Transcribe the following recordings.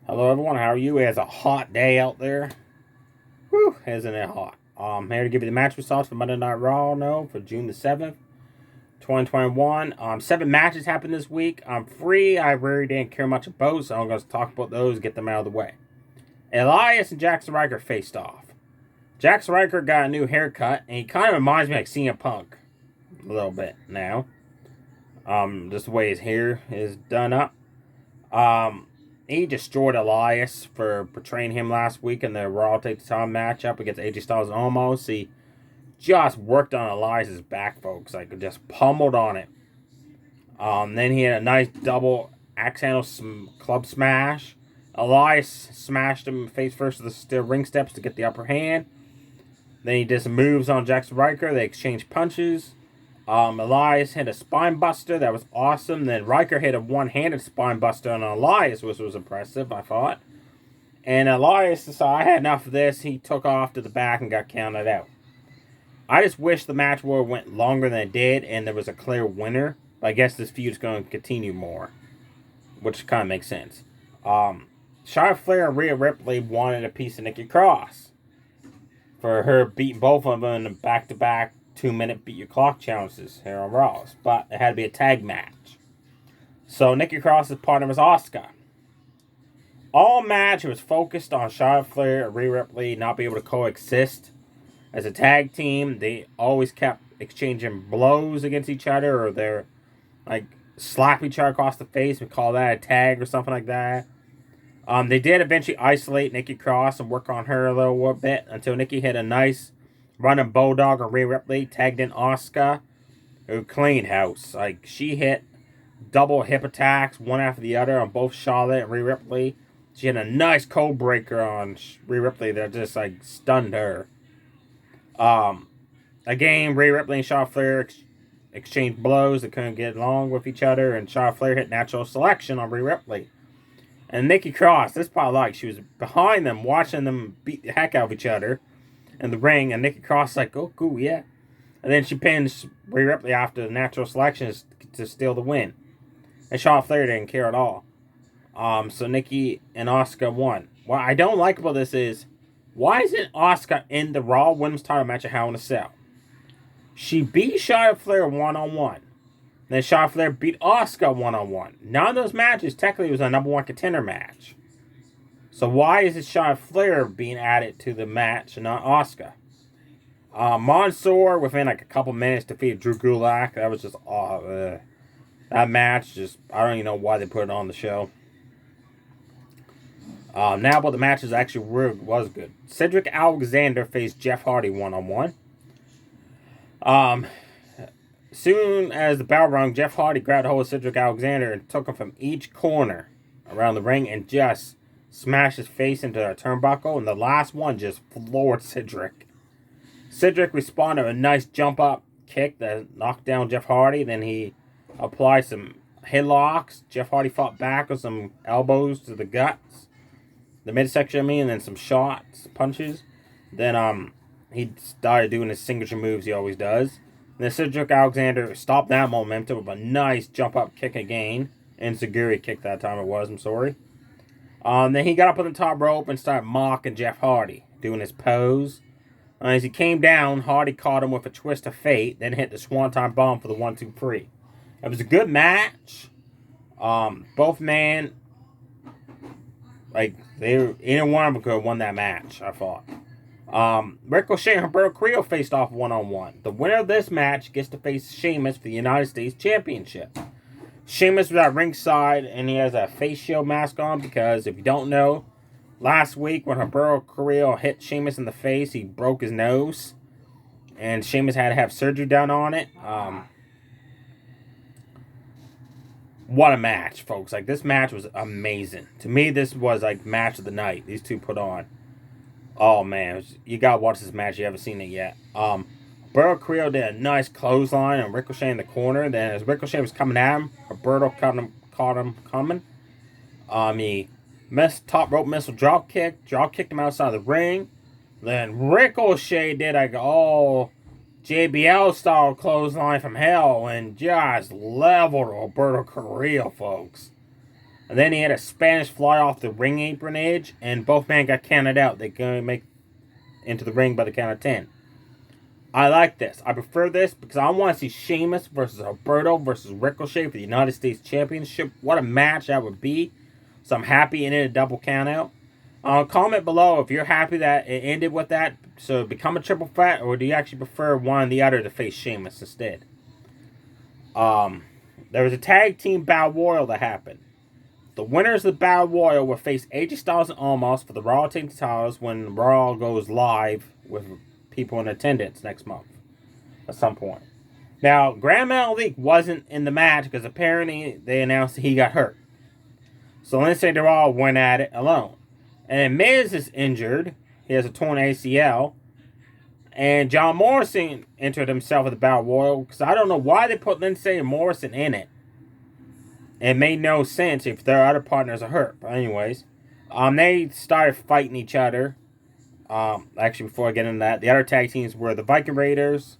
Hello everyone, how are you? It's a hot day out there. Whew, isn't it hot? Here to give you the match results for Monday Night Raw, for June the 7th, 2021. 7 matches happened this week. I'm free. I really didn't care much about, so I'm going to talk about those, get them out of the way. Elias and Jackson Ryker faced off. Jackson Ryker got a new haircut, and he kind of reminds me like CM Punk a little bit now. Just the way his hair is done up. He destroyed Elias for portraying him last week in the Raw Take the Time matchup against AJ Styles and Omos. He just worked on Elias's back, folks. Like, just pummeled on it. Then he had a nice double axe handle club smash. Elias smashed him face first with the steel ring steps to get the upper hand. Then he did some moves on Jackson Ryker. They exchanged punches. Elias hit a spine buster. That was awesome. Then Ryker hit a one-handed spine buster on Elias, which was impressive, I thought. And Elias decided, I had enough of this. He took off to the back and got counted out. I just wish the match went longer than it did and there was a clear winner. But I guess this feud's going to continue more, which kind of makes sense. Charlotte Flair and Rhea Ripley wanted a piece of Nikki Cross for her beating both of them in back-to-back 2-minute beat your clock challenges here on Raws, but it had to be a tag match. So Nikki Cross's partner was Asuka. All match was focused on Charlotte Flair and Rhea Ripley not being able to coexist as a tag team. They always kept exchanging blows against each other, or they're like slap each other across the face and call that a tag or something like that. They did eventually isolate Nikki Cross and work on her a little bit until Nikki hit a nice running bulldog on Rhea Ripley, tagged in Asuka, who cleaned house. Like, she hit double hip attacks, one after the other, on both Charlotte and Rhea Ripley. She had a nice code breaker on Rhea Ripley that just, like, stunned her. Again, Rhea Ripley and Charlotte Flair exchanged blows. They couldn't get along with each other, and Charlotte Flair hit natural selection on Rhea Ripley. And Nikki Cross, this part I like, she was behind them, watching them beat the heck out of each other in the ring, and Nikki Cross is like, oh, cool, yeah. And then she pins Rhea Ripley after the natural selections to steal the win. And Charlotte Flair didn't care at all. So Nikki and Asuka won. What I don't like about this is, why isn't Asuka in the Raw Women's title match at Hell in a Cell? She beat Charlotte Flair one-on-one. Then Charlotte Flair beat Asuka one-on-one. None of those matches technically was a number one contender match. So why is it Charlotte Flair being added to the match and not Asuka? Mansoor, within like a couple minutes, defeated Drew Gulak. That was just that match. Just I don't even know why they put it on the show. Now, but the matches actually was good. Cedric Alexander faced Jeff Hardy one-on-one. Soon as the bell rung, Jeff Hardy grabbed a hold of Cedric Alexander and took him from each corner around the ring and just smashed his face into a turnbuckle, and the last one just floored Cedric. Cedric responded with a nice jump up kick that knocked down Jeff Hardy. Then he applied some headlocks. Jeff Hardy fought back with some elbows to the guts, the midsection, and then some shots, punches. Then he started doing his signature moves he always does. And then Cedric Alexander stopped that momentum with a nice jump up kick again. Enziguri kick that time it was, I'm sorry. Then he got up on the top rope and started mocking Jeff Hardy, doing his pose. As he came down, Hardy caught him with a twist of fate, then hit the Swanton Bomb for the 1-2-3. It was a good match. Both men, like, either one of them could have won that match, I thought. Ricochet and Humberto Carrillo faced off one-on-one. The winner of this match gets to face Sheamus for the United States Championship. Sheamus was at ringside, and he has a face shield mask on because, if you don't know, last week when Humberto Carrillo hit Sheamus in the face, he broke his nose, and Sheamus had to have surgery done on it. What a match, folks. Like, this match was amazing. To me, this was, like, match of the night these two put on. Oh, man. You gotta watch this match. You haven't seen it yet. Humberto Carrillo did a nice clothesline on Ricochet in the corner. Then as Ricochet was coming at him, Humberto caught him coming. He missed top rope missile drop kicked him outside the ring. Then Ricochet did like all JBL style clothesline from hell and just leveled Humberto Carrillo, folks. And then he had a Spanish fly off the ring apron edge, and both men got counted out. They can make into the ring by the count of 10. I like this. I prefer this because I want to see Sheamus versus Alberto versus Ricochet for the United States Championship. What a match that would be. So I'm happy it ended a double count out. Comment below if you're happy that it ended with that. So become a triple threat, or do you actually prefer one or the other to face Sheamus instead? There was a tag team battle royal that happened. The winners of the battle royal will face AJ Styles and Omos for the Raw Tag Team titles when Raw goes live with people in attendance next month at some point. Now, Grand Malik wasn't in the match because apparently they announced that he got hurt. So Lindsay Dorado went at it alone. And Miz is injured. He has a torn ACL. And John Morrison entered himself at the battle royal because I don't know why they put Lindsay and Morrison in it. It made no sense if their other partners are hurt. But anyways, they started fighting each other. Actually, before I get into that, the other tag teams were the Viking Raiders,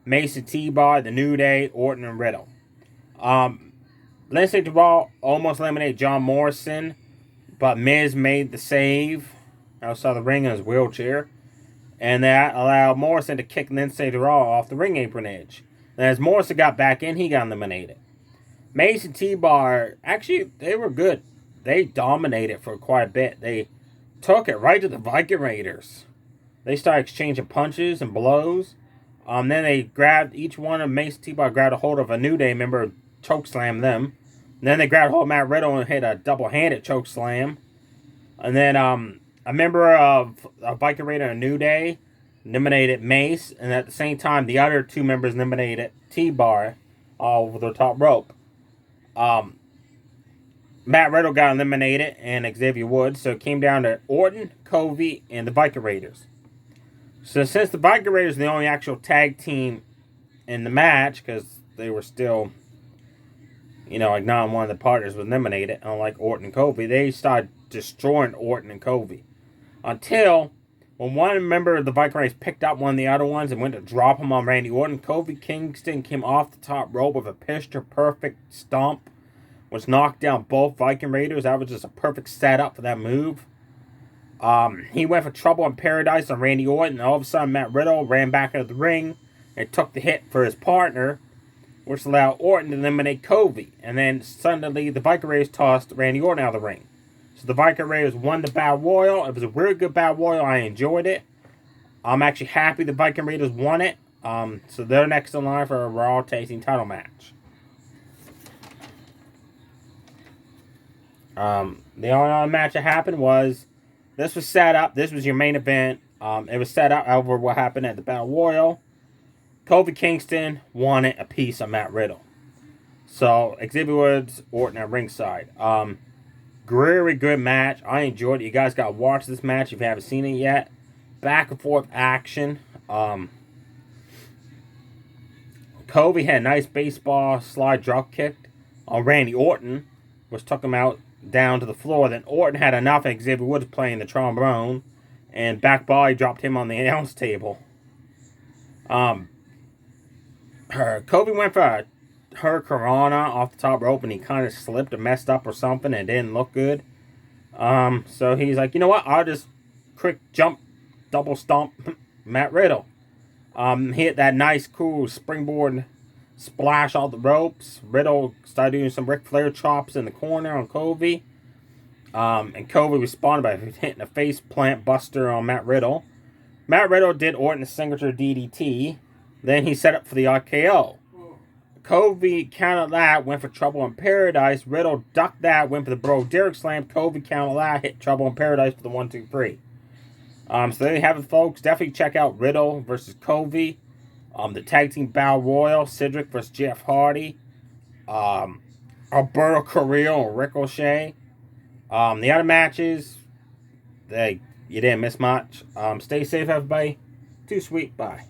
Mason T-Bar, the New Day, Orton, and Riddle. Lindsay Dorado almost eliminated John Morrison, but Miz made the save outside the ring in his wheelchair, and that allowed Morrison to kick Lindsay Dorado off the ring apron edge. And as Morrison got back in, he got eliminated. Mason T-Bar, actually, they were good. They dominated for quite a bit. They took it right to the Viking Raiders. They started exchanging punches and blows. Then they grabbed, each one of Mason T-Bar grabbed a hold of a New Day member, chokeslammed them. And then they grabbed a hold of Matt Riddle and hit a double-handed chokeslam. And then a member of a Viking Raider and New Day eliminated Mace. And at the same time, the other two members eliminated T-Bar over the top rope. Matt Riddle got eliminated and Xavier Woods, so it came down to Orton, Covey, and the Viking Raiders. So since the Viking Raiders are the only actual tag team in the match, because they were still, like not one of the partners was eliminated, unlike Orton and Covey, they started destroying Orton and Covey. Until when one member of the Viking Raiders picked up one of the other ones and went to drop him on Randy Orton, Kofi Kingston came off the top rope with a picture-perfect stomp, which knocked down both Viking Raiders. That was just a perfect setup for that move. He went for trouble in paradise on Randy Orton, and all of a sudden Matt Riddle ran back into the ring and took the hit for his partner, which allowed Orton to eliminate Covey. And then suddenly the Viking Raiders tossed Randy Orton out of the ring. So the Viking Raiders won the Battle Royal. It was a really good Battle Royal. I enjoyed it. I'm actually happy the Viking Raiders won it. So they're next in line for a Raw Tag Team title match. The only other match that happened was, this was set up. This was your main event. It was set up over what happened at the Battle Royal. Kofi Kingston won it a piece of Matt Riddle. So, Xavier Woods, Orton at ringside. Very good match. I enjoyed it. You guys got to watch this match if you haven't seen it yet. Back and forth action. Kofi had a nice baseball slide drop kick on Randy Orton, which took him out down to the floor. Then Orton had enough of Xavier Woods playing the trombone, and back body dropped him on the announce table. Kobe went for a Hurricanrana off the top rope, and he kind of slipped or messed up or something and didn't look good. So he's like, you know what? I'll just quick jump, double stomp Matt Riddle. He hit that nice, cool springboard splash off the ropes. Riddle started doing some Ric Flair chops in the corner on Kobe. And Kobe responded by hitting a face plant buster on Matt Riddle. Matt Riddle did Orton's signature DDT. Then he set up for the RKO. Kobe countered that, went for Trouble in Paradise. Riddle ducked that, went for the Bro Derek Slam. Kobe countered that, hit Trouble in Paradise for the 1-2-3. So there you have it, folks. Definitely check out Riddle versus Kobe. The Tag Team Battle Royal, Cedric versus Jeff Hardy. Alberto Carrillo and Ricochet. The other matches, you didn't miss much. Stay safe, everybody. Too sweet. Bye.